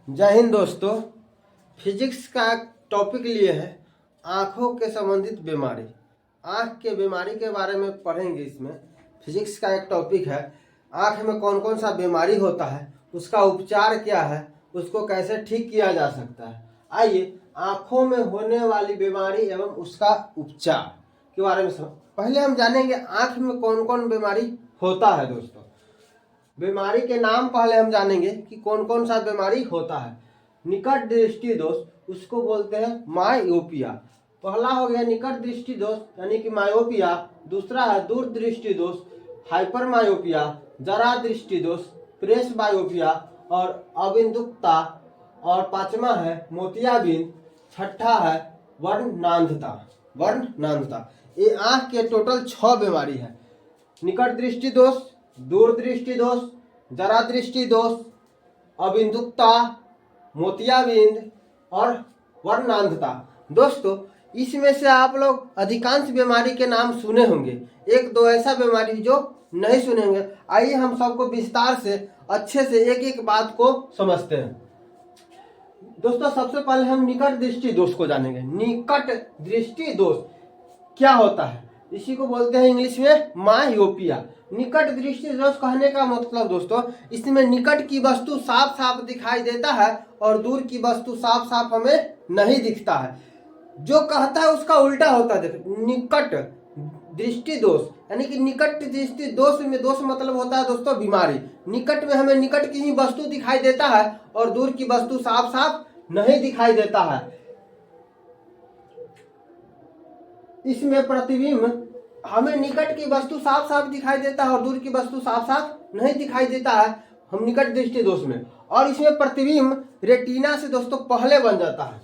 जय हिंद दोस्तों। फिजिक्स का टॉपिक लिए है आँखों के संबंधित बीमारी। आँख के बीमारी के बारे में पढ़ेंगे। इसमें फिजिक्स का एक टॉपिक है, आँख में कौन कौन सा बीमारी होता है, उसका उपचार क्या है, उसको कैसे ठीक किया जा सकता है। आइए आँखों में होने वाली बीमारी एवं उसका उपचार के बारे में पहले हम जानेंगे आँख में कौन कौन बीमारी होता है। दोस्तों बीमारी के नाम पहले हम जानेंगे कि कौन कौन सा बीमारी होता है। निकट दृष्टि दोष, उसको बोलते हैं मायोपिया। पहला हो गया निकट दृष्टि दोष यानी कि मायोपिया। दूसरा है दूर दृष्टि दोष हाइपर मायोपिया। जरा दृष्टि दोष प्रेस मायोपिया और अबिंदुकता। और पांचवा है मोतियाबिंद। छठा है वर्णनांधता। ये आंख के टोटल 6 बीमारी है। निकट दृष्टि दोष, दूर दृष्टि दोष, जरा दृष्टि दोष, अबिंदुकता, मोतियाबिंद और वर्णनांधता। दोस्तों इसमें से आप लोग अधिकांश बीमारी के नाम सुने होंगे, एक दो ऐसा बीमारी जो नहीं सुने होंगे। आइए हम सबको विस्तार से अच्छे से एक एक बात को समझते हैं। दोस्तों सबसे पहले हम निकट दृष्टि दोष को जानेंगे। निकट दृष्टि दोष क्या होता है, इसी को बोलते हैं इंग्लिश में मायोपिया। निकट दृष्टि दोष कहने का मतलब दोस्तों, इसमें निकट की वस्तु साफ साफ दिखाई देता है और दूर की वस्तु साफ साफ हमें नहीं दिखता है। जो कहता है उसका उल्टा होता है। देखो निकट दृष्टि दोष यानी कि निकट दृष्टि दोष में दोष मतलब होता है दोस्तों बीमारी। निकट में हमें निकट की ही वस्तु दिखाई देता है और दूर की वस्तु साफ साफ नहीं दिखाई देता है। इसमें प्रतिबिंब हमें निकट की वस्तु साफ साफ दिखाई देता है और दूर की वस्तु साफ साफ नहीं दिखाई देता है, हम निकट दृष्टि दोष में। और इसमें प्रतिबिंब रेटिना से दोस्तों पहले बन जाता है।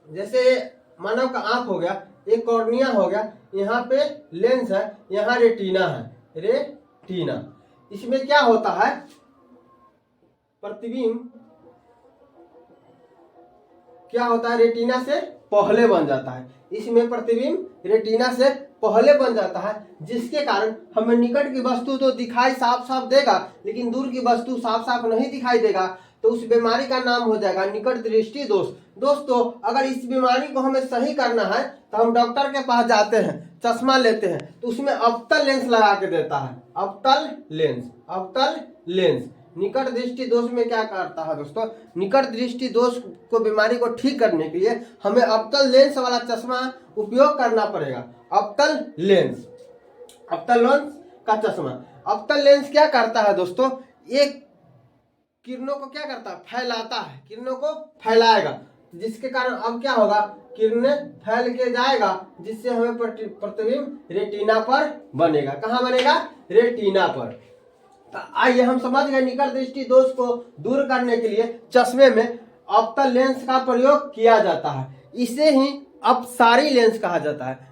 जैसे मानव का आंख हो गया, एक कॉर्निया हो गया, यहाँ पे लेंस है, यहाँ रेटिना है, रेटिना। इसमें क्या होता है, प्रतिबिंब क्या होता है, रेटिना से पहले बन जाता है। इसमें प्रतिबिंब रेटिना से पहले बन जाता है, जिसके कारण हमें निकट की वस्तु तो दिखाई साफ साफ देगा लेकिन दूर की वस्तु साफ साफ नहीं दिखाई देगा। तो उस बीमारी का नाम हो जाएगा निकट दृष्टि दोष। दोस्तों अगर इस बीमारी को हमें सही करना है तो हम डॉक्टर के पास जाते हैं, चश्मा लेते हैं, तो उसमें अवतल लेंस लगा के देता है। अवतल लेंस निकट दृष्टि दोष में क्या करता है दोस्तों, निकट दृष्टि दोष को बीमारी को ठीक करने के लिए हमें अवतल लेंस वाला चश्मा उपयोग करना पड़ेगा। अवतल लेंस का चश्मा। अवतल लेंस क्या करता है दोस्तों, एक किरणों को क्या करता है, फैलाता है, किरणों को फैलाएगा, जिसके कारण अब क्या होगा, किरणें फैल के जाएगा, जिससे हमें प्रतिबिंब रेटिना पर बनेगा। कहाँ बनेगा, रेटिना पर। तो आइए हम समझ गए निकट दृष्टि दोष को दूर करने के लिए चश्मे में अवतल लेंस का प्रयोग किया जाता है। इसे ही अपसारी लेंस कहा जाता है।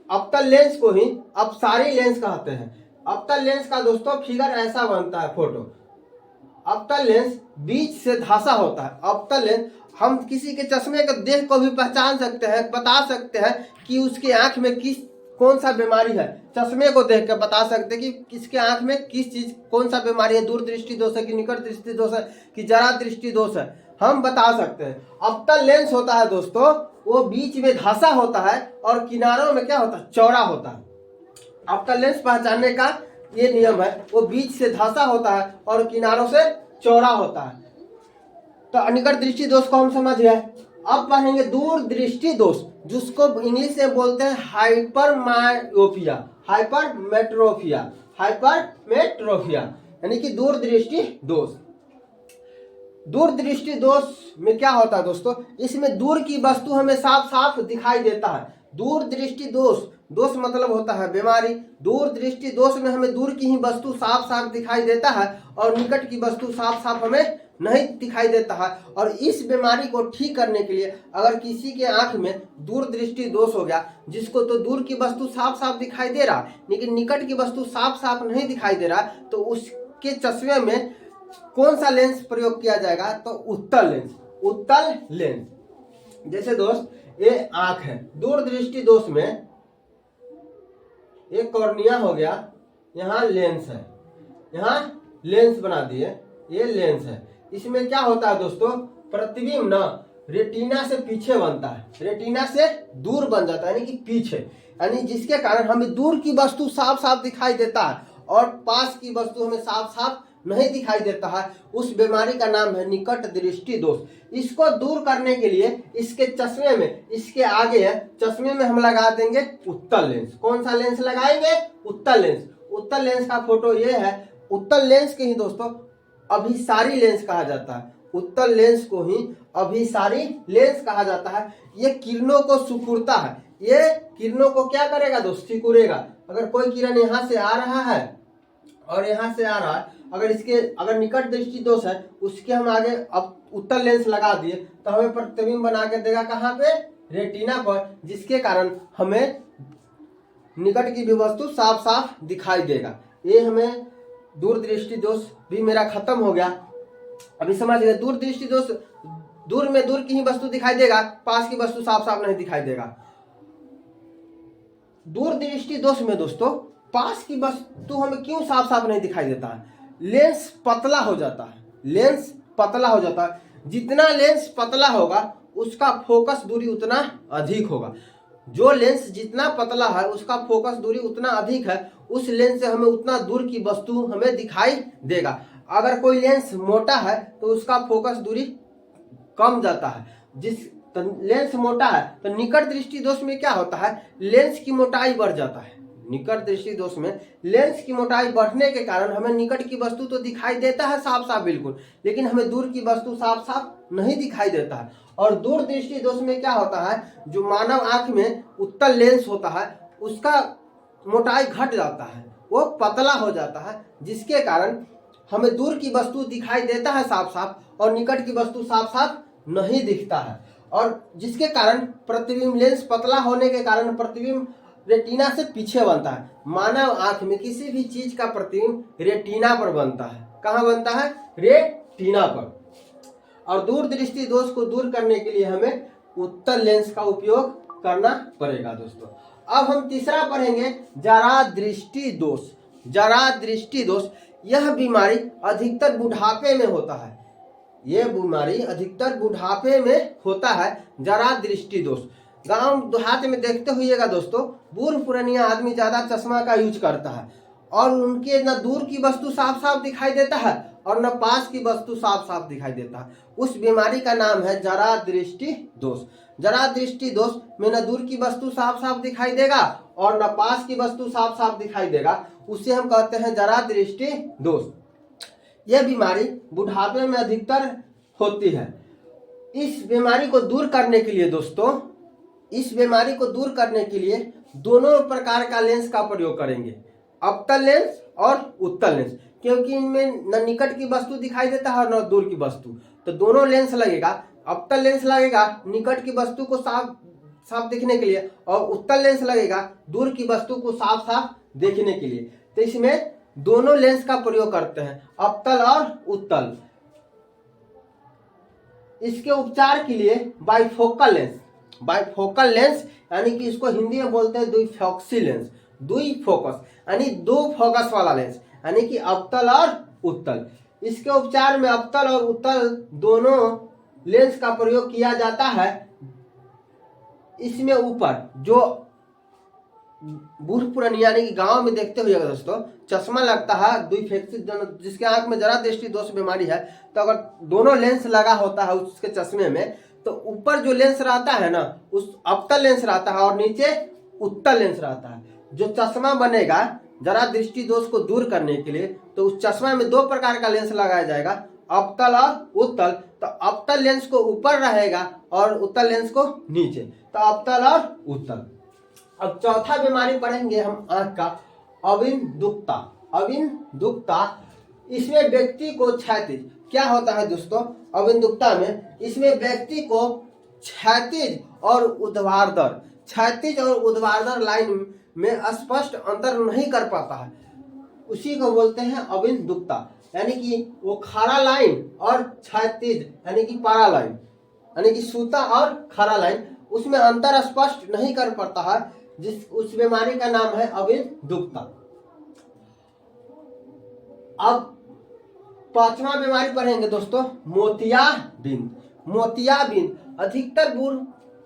अवतल लेंस को ही अपसारी लेंस कहते हैं। अवतल लेंस का दोस्तों फिगर ऐसा बनता है, फोटो। अवतल लेंस बीच से धंसा होता है। अवतल लेंस हम किसी के चश्मे के देख को भी पहचान सकते हैं, बता सकते हैं कि उसके आंख में कौन सा बीमारी है। चश्मे को देख के बता सकते हैं कि किसके आंख में किस चीज कौन सा बीमारी है, दूर दृष्टि दोष है कि निकट दृष्टि दोष है कि जरा दृष्टि दोष है, हम बता सकते हैं। अवतल लेंस होता है दोस्तों, वो बीच में धंसा होता है और किनारों में क्या होता है, चौड़ा होता है। अवतल लेंस पहचानने का ये नियम है, वो बीच से धंसा होता है और किनारों से चौड़ा होता है। तो निकट दृष्टि दोष को हम समझ गए। अब पढ़ेंगे दूर दृष्टि दोष, जिसको इंग्लिश में बोलते हैं हाइपरमेट्रोपिया यानी कि दूर दृष्टि दोष। दूर दृष्टि दोष में क्या होता है दोस्तों, इसमें दूर की वस्तु हमें साफ साफ दिखाई देता है। दूर दृष्टि दोष मतलब होता है बीमारी। दूर दृष्टि दोष में हमें दूर की ही वस्तु साफ साफ दिखाई देता है और निकट की वस्तु साफ साफ हमें नहीं दिखाई देता है। और इस बीमारी को ठीक करने के लिए अगर किसी के आंख में दूर दृष्टि दोष हो गया, जिसको तो दूर की वस्तु साफ साफ दिखाई दे रहा लेकिन निकट की वस्तु साफ साफ नहीं दिखाई दे रहा, तो उसके चश्मे में कौन सा लेंस प्रयोग किया जाएगा, तो उत्तल लेंस। जैसे दोस्त ये आंख है, दूर दृष्टि दोष में एक कॉर्निया हो गया, यहाँ लेंस है, यहाँ लेंस बना दिए, ये लेंस है। इसमें क्या होता है दोस्तों, प्रतिबिंब ना रेटिना से पीछे बनता है, रेटिना से दूर बन जाता है, यानी कि पीछे, यानी जिसके कारण हमें दूर की वस्तु साफ साफ दिखाई देता है और पास की वस्तु हमें साफ साफ नहीं दिखाई देता है। उस बीमारी का नाम है निकट दृष्टि दोष। इसको दूर करने के लिए इसके चश्मे में, इसके आगे है चश्मे में हम लगा देंगे उत्तल लेंस। कौन सा लेंस लगाएंगे, उत्तल लेंस। उत्तल लेंस का फोटो ये है। उत्तल लेंस के ही दोस्तों अभिसारी लेंस कहा जाता है, उत्तल लेंस को ही अभिसारी लेंस कहा जाता है। ये किरणों को सिकुड़ता है, ये किरणों को क्या करेगा दोस्त, सिकुड़ेगा। अगर कोई किरण यहाँ से आ रहा है और यहाँ से आ रहा है, अगर निकट दृष्टि दोष है, उसके हम आगे अब उत्तल लेंस लगा दिए तो हमें प्रतिबिंब बना के देगा कहाँ पे, रेटिना पर, जिसके कारण हमें निकट की भी वस्तु साफ साफ दिखाई देगा। ये हमें दूरदृष्टि दोष भी मेरा खत्म हो गया। अभी समझ गए, दूरदृष्टि दोष दूर में दूर की ही वस्तु दिखाई देगा, पास की वस्तु साफ साफ नहीं दिखाई देगा। दूरदृष्टि दोष में दोस्तों पास की वस्तु हमें क्यों साफ साफ नहीं दिखाई देता है, लेंस पतला हो जाता है, लेंस पतला हो जाता है। जितना लेंस पतला होगा उसका फोकस दूरी उतना अधिक होगा। जो लेंस जितना पतला है उसका फोकस दूरी उतना अधिक है, उस लेंस से हमें उतना दूर की वस्तु हमें दिखाई देगा। अगर कोई लेंस मोटा है तो उसका फोकस दूरी कम जाता है। तो लेंस मोटा है तो निकट दृष्टि दोष में क्या होता है, लेंस की मोटाई बढ़ जाता है। निकट दृष्टि दोष में लेंस की मोटाई बढ़ने के कारण हमें निकट की वस्तु तो दिखाई देता है साफ साफ बिल्कुल, लेकिन हमें दूर की वस्तु साफ साफ नहीं दिखाई देता है। और दूर दृष्टि दोष में क्या होता है, जो मानव आंख में उत्तल लेंस होता है उसका मोटाई घट जाता है, वो पतला हो जाता है, जिसके कारण हमें दूर की वस्तु दिखाई देता है साफ साफ और निकट की वस्तु साफ साफ नहीं दिखता है। और जिसके कारण प्रतिबिंब, लेंस पतला होने के कारण प्रतिबिंब रेटिना से पीछे बनता है। मानव आंख में किसी भी चीज का प्रतिबिंब रेटिना पर बनता है। कहाँ बनता है, रेटिना पर। और दूरदृष्टि दोष को दूर करने के लिए हमें उत्तल लेंस का उपयोग करना पड़ेगा दोस्तों। अब हम तीसरा पढ़ेंगे जरा दृष्टि दोष। जरा दृष्टि दोष, यह बीमारी अधिकतर बुढ़ापे में होता है। यह बीमारी अधिकतर बुढ़ापे में होता है, जरा दृष्टि दोष। गांव देहात में देखते हुइएगा दोस्तों, बूढ़ पुरानिया आदमी ज्यादा चश्मा का यूज करता है और उनके न दूर की वस्तु साफ साफ दिखाई देता है और न पास की वस्तु साफ साफ दिखाई देता है। उस बीमारी का नाम है जरा दृष्टि दोष। जरा दृष्टि दोष में न दूर की वस्तु साफ साफ दिखाई देगा और न पास की वस्तु साफ साफ दिखाई देगा, उसे हम कहते हैं जरा दृष्टि दोष। यह बीमारी बुढ़ापे में अधिकतर होती है। इस बीमारी को दूर करने के लिए दोस्तों, इस बीमारी को दूर करने के लिए दोनों प्रकार का लेंस का प्रयोग करेंगे, अवतल लेंस और उत्तल लेंस, क्योंकि इनमें न निकट की वस्तु दिखाई देता है और न दूर की वस्तु। तो दोनों लेंस लगेगा, अवतल लेंस लगेगा निकट की वस्तु को साफ साफ देखने के लिए और उत्तल लेंस लगेगा दूर की वस्तु को साफ साफ देखने के लिए। तो इसमें दोनों लेंस का प्रयोग करते हैं, अवतल और उत्तल। इसके उपचार के लिए बाइफोकल लेंस, बाइफोकल लेंस यानी कि इसको हिंदी में बोलते हैं द्विफोकसी लेंस, द्विफोकस यानी दो फोकस वाला लेंस, यानी कि अवतल और उत्तल। इसके उपचार में अवतल और उत्तल दोनों लेंस का प्रयोग किया जाता है। इसमें ऊपर जो बूढ़ पुरानी यानी कि गांव में देखते हुए दोस्तों चश्मा लगता है द्विफोकसी, जिसके आंख में जरा दृष्टि दोष बीमारी है, तो अगर दोनों लेंस लगा होता है उसके चश्मे में, तो ऊपर जो लेंस रहता है ना उस अवतल लेंस रहता है और नीचे उत्तल लेंस रहता है। जो चश्मा बनेगा जरा दृष्टि दोष को दूर करने के लिए, तो उस चश्मा में दो प्रकार का लेंस लगाया जाएगा, अवतल और उत्तल। तो अवतल लेंस को ऊपर रहेगा और उत्तल लेंस को नीचे, तो अवतल और उत्तल। अब चौथा बीमारी पढ़ेंगे हम आंख का, अविंदुकता। अविंदुकता, इसमें व्यक्ति को क्षैतिज, क्या होता है दोस्तों अविंदुकता में, इसमें व्यक्ति को क्षैतिज और ऊर्ध्वाधर, क्षैतिज और ऊर्ध्वाधर लाइन में स्पष्ट अंतर नहीं कर पाता है, उसी को बोलते हैं अविंदुकता। यानी कि वो खड़ा लाइन और क्षैतिज यानी कि पारा लाइन, यानी कि सूता और खड़ा लाइन, उसमें अंतर स्पष्ट नहीं कर पाता है, उस बीमारी का नाम है अविंदुकता। अब पांचवा बीमारी पढ़ेंगे दोस्तों मोतियाबिंद। मोतियाबिंद अधिकतर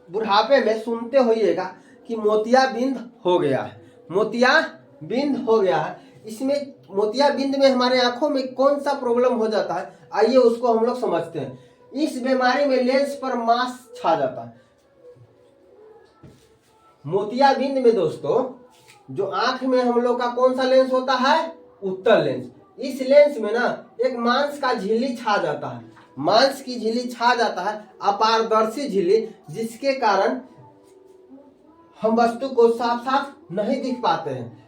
बुढ़ापे में सुनते होइएगा कि मोतियाबिंद हो गया है, मोतियाबिंद हो गया है। इसमें मोतियाबिंद में हमारे आंखों में कौन सा प्रॉब्लम हो जाता है, आइए उसको हम लोग समझते हैं। इस बीमारी में लेंस पर मांस छा जाता है। मोतियाबिंद में दोस्तों जो आंख में हम लोग का कौन सा लेंस होता है, उत्तल लेंस। इस लेंस में ना एक मांस का झिल्ली छा जाता है, मांस की झिल्ली छा जाता है, अपारदर्शी झिल्ली, जिसके कारण हम वस्तु को साफ साफ नहीं दिख पाते हैं,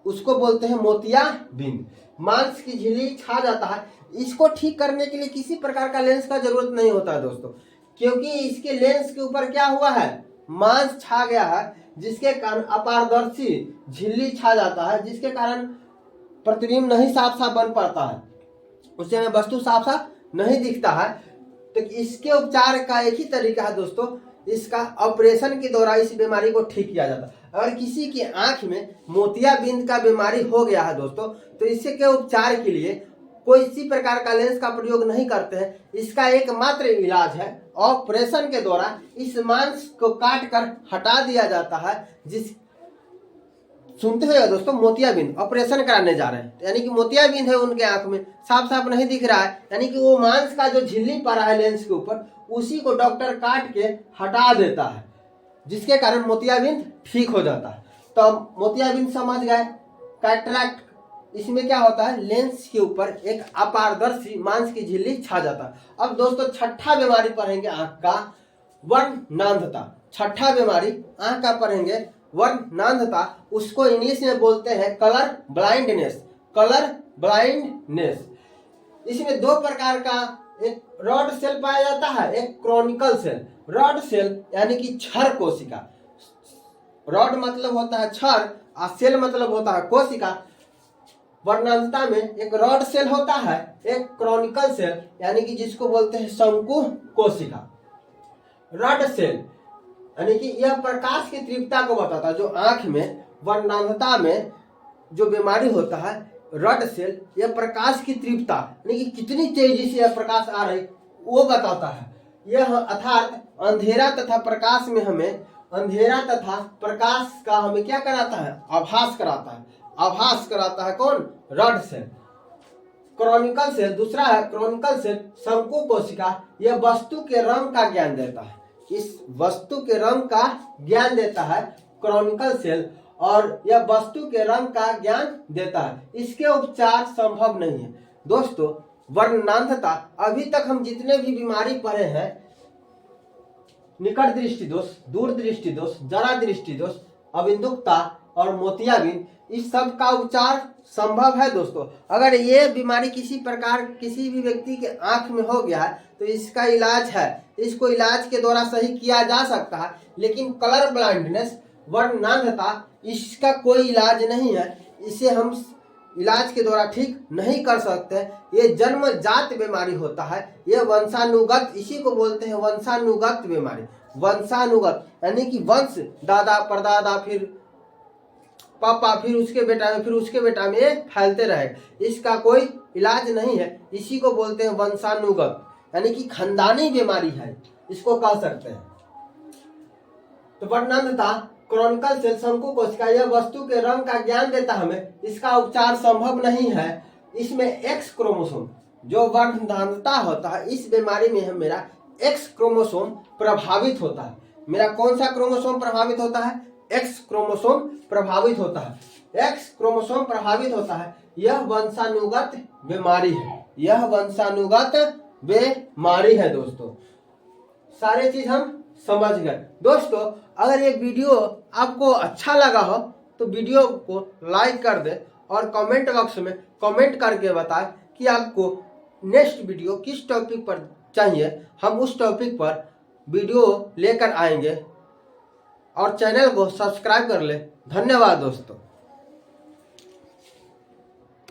उसको बोलते हैं मोतियाबिंद। मांस की झिल्ली छा जाता है। इसको ठीक करने के लिए किसी प्रकार का लेंस का जरूरत नहीं होता है दोस्तों, क्योंकि इसके लेंस के ऊपर क्या हुआ है, मांस छा गया है, जिसके कारण अपारदर्शी झिल्ली छा जाता है, जिसके कारण प्रतिबिंब नहीं साफ साफ बन पाता है, उससे हमें वस्तु साफ साफ नहीं दिखता है। तो इसके उपचार का एक ही तरीका है दोस्तों, इसका ऑपरेशन के द्वारा इस बीमारी को ठीक किया जाता है। अगर किसी की आंख में मोतियाबिंद का बीमारी हो गया है दोस्तों, तो इसके के उपचार के लिए कोई इसी प्रकार का लेंस का प्रयोग नहीं करते हैं। इसका एकमात्र इलाज है ऑपरेशन के द्वारा इस मांस को काट कर हटा दिया जाता है। जिस सुनते हो दोस्तों, मोतियाबिंद ऑपरेशन कराने जा रहे हैं, यानी कि मोतियाबिंद है उनके आंख में, साफ साफ नहीं दिख रहा है, यानी कि वो मांस का जो झिल्ली पड़ा है लेंस के ऊपर, उसी को डॉक्टर काट के हटा देता है, जिसके कारण मोतियाबिंद ठीक हो जाता है। तो मोतियाबिंद समझ गए। कैटरैक्ट, इसमें क्या होता है, लेंस के ऊपर एक अपारदर्शी मांस की झिल्ली छा जाता है। अब दोस्तों छठा बीमारी पढ़ेंगे आंख का, वर्णनांधता। छठा बीमारी आंख का पढ़ेंगे वर्णनांधता, उसको इंग्लिश में बोलते हैं कलर ब्लाइंडनेस। कलर ब्लाइंडनेस, इसमें दो प्रकार का, एक रॉड सेल पाया जाता है, एक क्रॉनिकल सेल। रॉड सेल यानी कि क्षर कोशिका, रॉड मतलब होता है क्षर और सेल मतलब होता है कोशिका। वर्णनांधता में एक रॉड सेल होता है, एक क्रॉनिकल सेल यानी कि जिसको बोलते हैं शंकु कोशिका। रॉड सेल यानी कि यह प्रकाश की तीव्रता को बताता है। जो आंख में वर्णनांधता में जो बीमारी होता है, रॉड सेल, यह प्रकाश की तीव्रता यानी कि कितनी तेजी से यह प्रकाश आ रही वो बताता है। यह अर्थात अंधेरा तथा प्रकाश में हमें, अंधेरा तथा प्रकाश का हमें क्या कराता है, आभास कराता है। आभास कराता है कौन, रॉड सेल। क्रॉनिकल सेल दूसरा है, क्रॉनिकल सेल शंकु कोशिका, यह वस्तु के रंग का ज्ञान देता है। इस वस्तु के रंग का ज्ञान देता है क्रॉनिकल सेल, और यह वस्तु के रंग का ज्ञान देता है। इसके उपचार संभव नहीं है दोस्तों। वर्णनांधता, अभी तक हम जितने भी बीमारी पढ़े हैं, निकट दृष्टि दोष, दूर दृष्टि दोष, जरा दृष्टि दोष, अबिंदुकता और मोतियाबिंद, इस सब का उपचार संभव है दोस्तों। अगर ये बीमारी किसी प्रकार किसी भी व्यक्ति के आंख में हो गया है तो इसका इलाज है, इसको इलाज के द्वारा सही किया जा सकता है। लेकिन कलर ब्लाइंडनेस, वर्णनांधता, इसका कोई इलाज नहीं है, इसे हम इलाज के द्वारा ठीक नहीं कर सकते। ये जन्मजात बीमारी होता है, ये वंशानुगत, इसी को बोलते हैं वंशानुगत बीमारी। वंशानुगत यानी कि वंश, दादा परदादा, फिर पापा, फिर उसके बेटा में, फिर उसके बेटा में, ये फैलते रहेगा। इसका कोई इलाज नहीं है, इसी को बोलते हैं वंशानुगत, यानी कि खानदानी बीमारी है, इसको कह सकते हैं। तो वर्णनांधता, क्रॉनिकल सेल, शंकु कोशिका, यह वस्तु के रंग का ज्ञान देता हमें, इसका उपचार संभव नहीं है। इसमें एक्स क्रोमोसोम, जो वर्णनांधता होता है, इस बीमारी में मेरा एक्स क्रोमोसोम प्रभावित होता है। मेरा कौन सा क्रोमोसोम प्रभावित होता है, एक्स क्रोमोसोम प्रभावित होता है। एक्स क्रोमोसोम प्रभावित होता है, यह वंशानुगत बीमारी है, यह वंशानुगत बीमारी है दोस्तों। सारे चीज हम समझ गए दोस्तों। अगर ये वीडियो आपको अच्छा लगा हो तो वीडियो को लाइक कर दे और कमेंट बॉक्स में कमेंट करके बताएं कि आपको नेक्स्ट वीडियो किस टॉपिक पर चाहिए, हम उस टॉपिक पर वीडियो लेकर आएंगे। और चैनल को सब्सक्राइब कर ले। धन्यवाद दोस्तों।